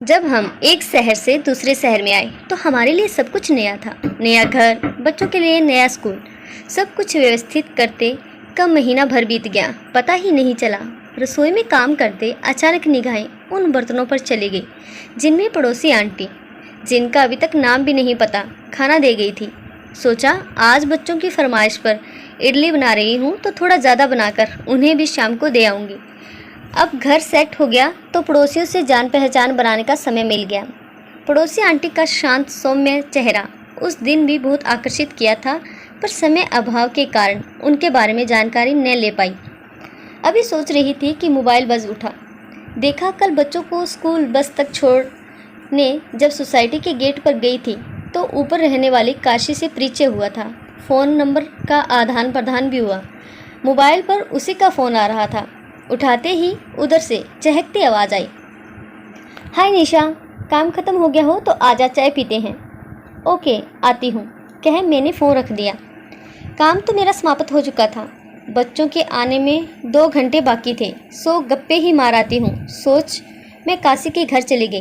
जब हम एक शहर से दूसरे शहर में आए तो हमारे लिए सब कुछ नया था। नया घर, बच्चों के लिए नया स्कूल, सब कुछ व्यवस्थित करते कब महीना भर बीत गया पता ही नहीं चला। रसोई में काम करते अचानक निगाहें उन बर्तनों पर चली गई जिनमें पड़ोसी आंटी, जिनका अभी तक नाम भी नहीं पता, खाना दे गई थी। सोचा आज बच्चों की फरमाइश पर इडली बना रही हूँ तो थोड़ा ज़्यादा बनाकर उन्हें भी शाम को दे आऊँगी। अब घर सेट हो गया तो पड़ोसियों से जान पहचान बनाने का समय मिल गया। पड़ोसी आंटी का शांत सौम्य चेहरा उस दिन भी बहुत आकर्षित किया था, पर समय अभाव के कारण उनके बारे में जानकारी न ले पाई। अभी सोच रही थी कि मोबाइल बज उठा। देखा कल बच्चों को स्कूल बस तक छोड़ने जब सोसाइटी के गेट पर गई थी तो ऊपर रहने वाली काशी से परिचय हुआ था। फ़ोन नंबर का आदान प्रदान भी हुआ। मोबाइल पर उसी का फ़ोन आ रहा था। उठाते ही उधर से चहकती आवाज़ आई, हाय निशा, काम ख़त्म हो गया हो तो आजा चाय पीते हैं। ओके आती हूँ, कह मैंने फ़ोन रख दिया। काम तो मेरा समाप्त हो चुका था। बच्चों के आने में 2 घंटे बाकी थे, सो गप्पे ही मार आती हूँ सोच मैं काशी के घर चली गई।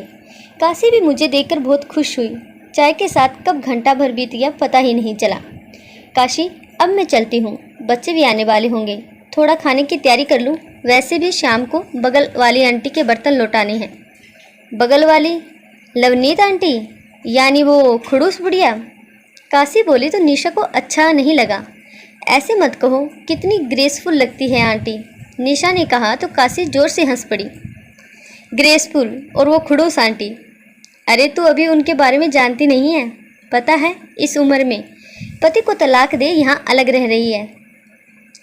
काशी भी मुझे देखकर बहुत खुश हुई। चाय के साथ कब घंटा भर बीत गया पता ही नहीं चला। काशी अब मैं चलती हूँ, बच्चे भी आने वाले होंगे, थोड़ा खाने की तैयारी कर लूँ। वैसे भी शाम को बगल वाली आंटी के बर्तन लौटाने हैं। बगल वाली लवनीत आंटी, यानी वो खड़ूस बुढ़िया? काशी बोली तो निशा को अच्छा नहीं लगा। ऐसे मत कहो, कितनी ग्रेसफुल लगती है आंटी, निशा ने कहा तो काशी जोर से हंस पड़ी। ग्रेसफुल और वो खड़ूस आंटी? अरे तू अभी उनके बारे में जानती नहीं है। पता है इस उम्र में पति को तलाक दे यहाँ अलग रह रही है।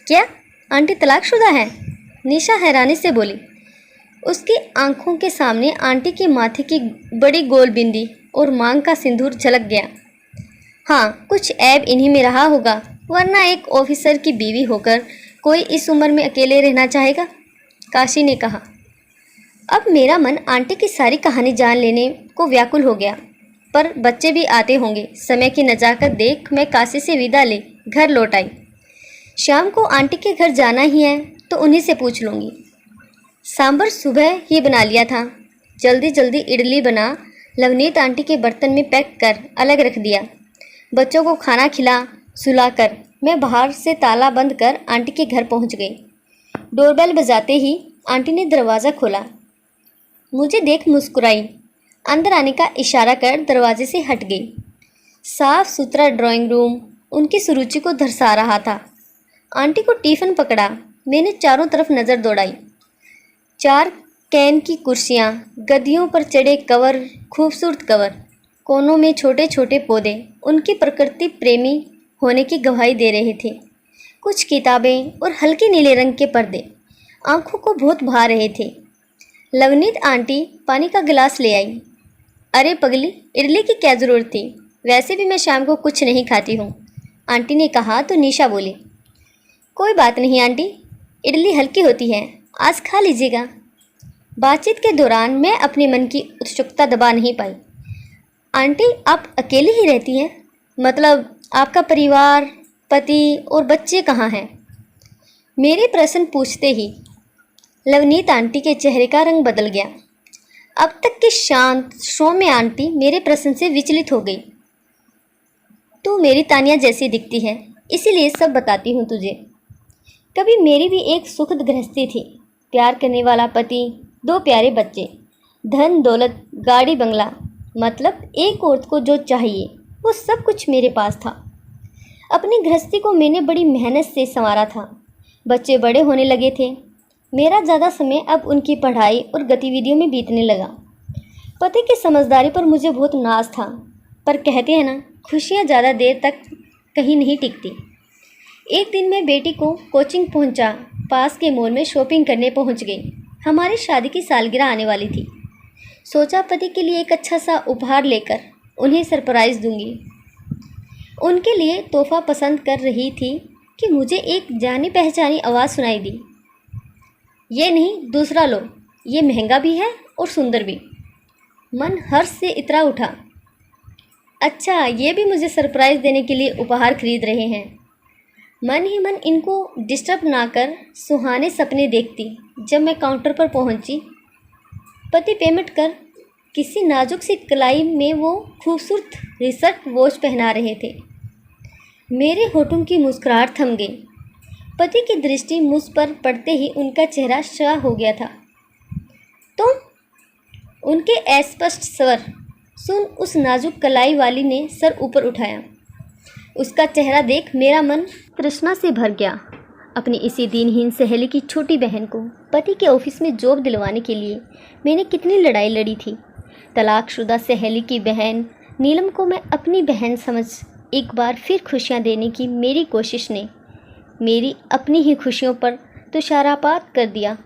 क्या आंटी तलाकशुदा है? निशा हैरानी से बोली। उसकी आंखों के सामने आंटी के माथे की बड़ी गोल बिंदी और मांग का सिंदूर झलक गया। हाँ, कुछ ऐब इन्हीं में रहा होगा, वरना एक ऑफिसर की बीवी होकर कोई इस उम्र में अकेले रहना चाहेगा? काशी ने कहा। अब मेरा मन आंटी की सारी कहानी जान लेने को व्याकुल हो गया, पर बच्चे भी आते होंगे। समय की नज़ाकत देख मैं काशी से विदा ले घर लौट आई। शाम को आंटी के घर जाना ही है तो उन्हीं से पूछ लूँगी। सांभर सुबह ही बना लिया था। जल्दी जल्दी इडली बना लवनीत आंटी के बर्तन में पैक कर अलग रख दिया। बच्चों को खाना खिला सुलाकर मैं बाहर से ताला बंद कर आंटी के घर पहुंच गई। डोरबेल बजाते ही आंटी ने दरवाज़ा खोला। मुझे देख मुस्कुराई, अंदर आने का इशारा कर दरवाजे से हट गई। साफ सुथरा ड्राइंग रूम उनकी सुरुचि को दर्शा रहा था। आंटी को टिफ़िन पकड़ा। मैंने चारों तरफ नज़र दौड़ाई। 4 कैन की कुर्सियाँ, गद्दियों पर चढ़े कवर, खूबसूरत कवर, कोनों में छोटे छोटे पौधे उनकी प्रकृति प्रेमी होने की गवाही दे रहे थे। कुछ किताबें और हल्के नीले रंग के पर्दे आंखों को बहुत भा रहे थे। लवनीत आंटी पानी का गिलास ले आई। अरे पगली, इडली की क्या ज़रूरत थी? वैसे भी मैं शाम को कुछ नहीं खाती हूँ, आंटी ने कहा तो निशा बोली। कोई बात नहीं आंटी, इडली हल्की होती है, आज खा लीजिएगा। बातचीत के दौरान मैं अपने मन की उत्सुकता दबा नहीं पाई। आंटी आप अकेली ही रहती हैं? मतलब आपका परिवार, पति और बच्चे कहाँ हैं? मेरे प्रश्न पूछते ही लवनीत आंटी के चेहरे का रंग बदल गया। अब तक की शांत सौम्य आंटी मेरे प्रश्न से विचलित हो गई। तू मेरी तानिया जैसी दिखती है, इसीलिए सब बताती हूँ तुझे। कभी मेरी भी एक सुखद गृहस्थी थी, प्यार करने वाला पति, 2 प्यारे बच्चे, धन दौलत, गाड़ी बंगला, मतलब एक औरत को जो चाहिए वो सब कुछ मेरे पास था। अपनी गृहस्थी को मैंने बड़ी मेहनत से संवारा था। बच्चे बड़े होने लगे थे। मेरा ज़्यादा समय अब उनकी पढ़ाई और गतिविधियों में बीतने लगा। पति की समझदारी पर मुझे बहुत नाज था, पर कहते हैं ना, खुशियाँ ज़्यादा देर तक कहीं नहीं टिकती। एक दिन मैं बेटी को कोचिंग पहुंचा, पास के मॉल में शॉपिंग करने पहुंच गई। हमारी शादी की सालगिरह आने वाली थी। सोचा पति के लिए एक अच्छा सा उपहार लेकर उन्हें सरप्राइज़ दूंगी। उनके लिए तोहफा पसंद कर रही थी कि मुझे एक जानी पहचानी आवाज़ सुनाई दी। ये नहीं, दूसरा लो, ये महंगा भी है और सुंदर भी। मन हर्ष से इतरा उठा। अच्छा, ये भी मुझे सरप्राइज़ देने के लिए उपहार खरीद रहे हैं। मन ही मन इनको डिस्टर्ब ना कर सुहाने सपने देखती। जब मैं काउंटर पर पहुंची, पति पेमेंट कर किसी नाजुक सी कलाई में वो खूबसूरत रिसर्ट वॉच पहना रहे थे। मेरे होठों की मुस्कुराहट थम गई। पति की दृष्टि मुझ पर पड़ते ही उनका चेहरा शाह हो गया था। तुम? उनके अस्पष्ट स्वर सुन उस नाजुक कलाई वाली ने सर ऊपर उठाया। उसका चेहरा देख मेरा मन तृष्णा से भर गया। अपनी इसी दिनहीन सहेली की छोटी बहन को पति के ऑफिस में जॉब दिलवाने के लिए मैंने कितनी लड़ाई लड़ी थी। तलाकशुदा सहेली की बहन नीलम को मैं अपनी बहन समझ एक बार फिर खुशियां देने की मेरी कोशिश ने मेरी अपनी ही खुशियों पर तुषारपात कर दिया।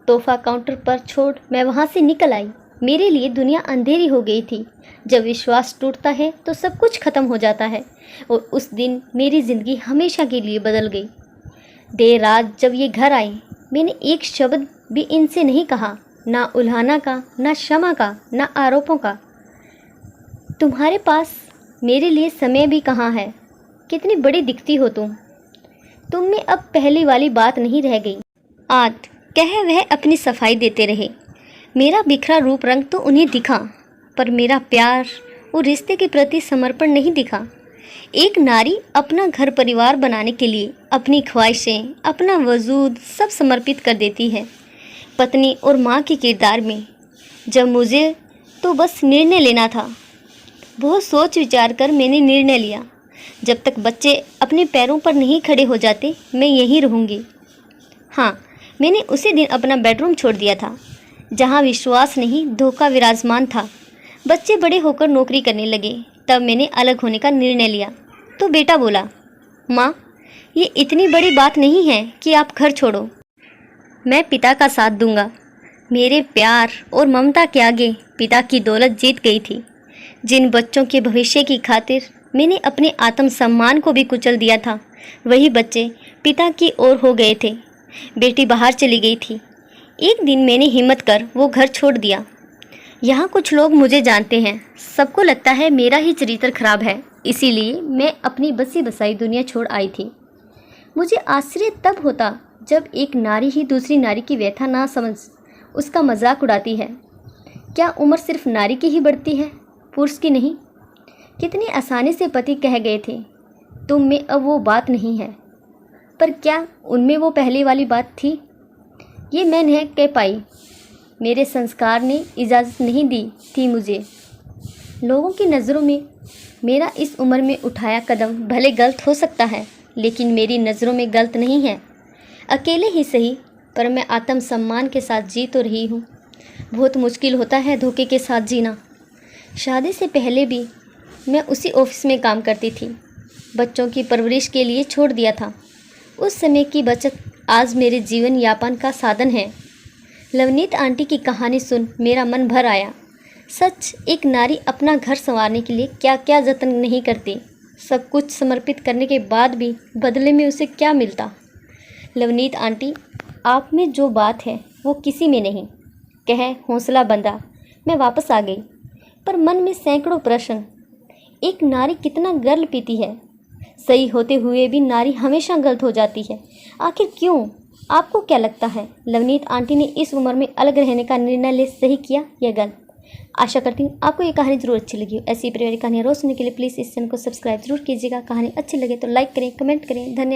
तोहफा काउंटर पर छोड़ मैं वहाँ से निकल आई। मेरे लिए दुनिया अंधेरी हो गई थी। जब विश्वास टूटता है तो सब कुछ खत्म हो जाता है और उस दिन मेरी ज़िंदगी हमेशा के लिए बदल गई। देर रात जब ये घर आई मैंने एक शब्द भी इनसे नहीं कहा, ना उल्हाना का, ना क्षमा का, ना आरोपों का। तुम्हारे पास मेरे लिए समय भी कहाँ है? कितनी बड़ी दिखती हो तुम में अब पहली वाली बात नहीं रह गई। आज कह वह अपनी सफाई देते रहे। मेरा बिखरा रूप रंग तो उन्हें दिखा, पर मेरा प्यार और रिश्ते के प्रति समर्पण नहीं दिखा। एक नारी अपना घर परिवार बनाने के लिए अपनी ख्वाहिशें, अपना वजूद सब समर्पित कर देती है पत्नी और माँ के किरदार में। जब मुझे तो बस निर्णय लेना था। बहुत सोच विचार कर मैंने निर्णय लिया, जब तक बच्चे अपने पैरों पर नहीं खड़े हो जाते मैं यहीं रहूँगी। हाँ, मैंने उसी दिन अपना बेडरूम छोड़ दिया था, जहाँ विश्वास नहीं धोखा विराजमान था। बच्चे बड़े होकर नौकरी करने लगे, तब मैंने अलग होने का निर्णय लिया। तो बेटा बोला, माँ ये इतनी बड़ी बात नहीं है कि आप घर छोड़ो, मैं पिता का साथ दूंगा। मेरे प्यार और ममता के आगे पिता की दौलत जीत गई थी। जिन बच्चों के भविष्य की खातिर मैंने अपने आत्मसम्मान को भी कुचल दिया था, वही बच्चे पिता की ओर हो गए थे। बेटी बाहर चली गई थी। एक दिन मैंने हिम्मत कर वो घर छोड़ दिया। यहाँ कुछ लोग मुझे जानते हैं, सबको लगता है मेरा ही चरित्र खराब है, इसीलिए मैं अपनी बसी बसाई दुनिया छोड़ आई थी। मुझे आश्चर्य तब होता जब एक नारी ही दूसरी नारी की व्यथा ना समझ उसका मजाक उड़ाती है। क्या उम्र सिर्फ नारी की ही बढ़ती है, पुरुष की नहीं? कितनी आसानी से पति कह गए थे तुम में अब वो बात नहीं है, पर क्या उनमें वो पहले वाली बात थी? ये मैं नहीं कह पाई। मेरे संस्कार ने इजाज़त नहीं दी थी मुझे। लोगों की नज़रों में मेरा इस उम्र में उठाया कदम भले गलत हो सकता है, लेकिन मेरी नज़रों में गलत नहीं है। अकेले ही सही, पर मैं आत्मसम्मान के साथ जी तो रही हूँ। बहुत मुश्किल होता है धोखे के साथ जीना। शादी से पहले भी मैं उसी ऑफिस में काम करती थी। बच्चों की परवरिश के लिए छोड़ दिया था। उस समय की बचत आज मेरे जीवन यापन का साधन है। लवनीत आंटी की कहानी सुन मेरा मन भर आया। सच, एक नारी अपना घर संवारने के लिए क्या क्या जतन नहीं करती। सब कुछ समर्पित करने के बाद भी बदले में उसे क्या मिलता? लवनीत आंटी, आप में जो बात है वो किसी में नहीं। कह हौसला बंधा मैं वापस आ गई, पर मन में सैकड़ों प्रश्न। एक नारी कितना गर्ल पीती है? सही होते हुए भी नारी हमेशा गलत हो जाती है। आखिर क्यों? आपको क्या लगता है लवनीत आंटी ने इस उम्र में अलग रहने का निर्णय ले सही किया या गलत? आशा करती हूँ आपको ये कहानी जरूर अच्छी लगी हो। ऐसी प्यारी कहानियाँ रोज सुनने के लिए प्लीज़ इस चैनल को सब्सक्राइब जरूर कीजिएगा। कहानी अच्छी लगे तो लाइक करें, कमेंट करें। धन्यवाद।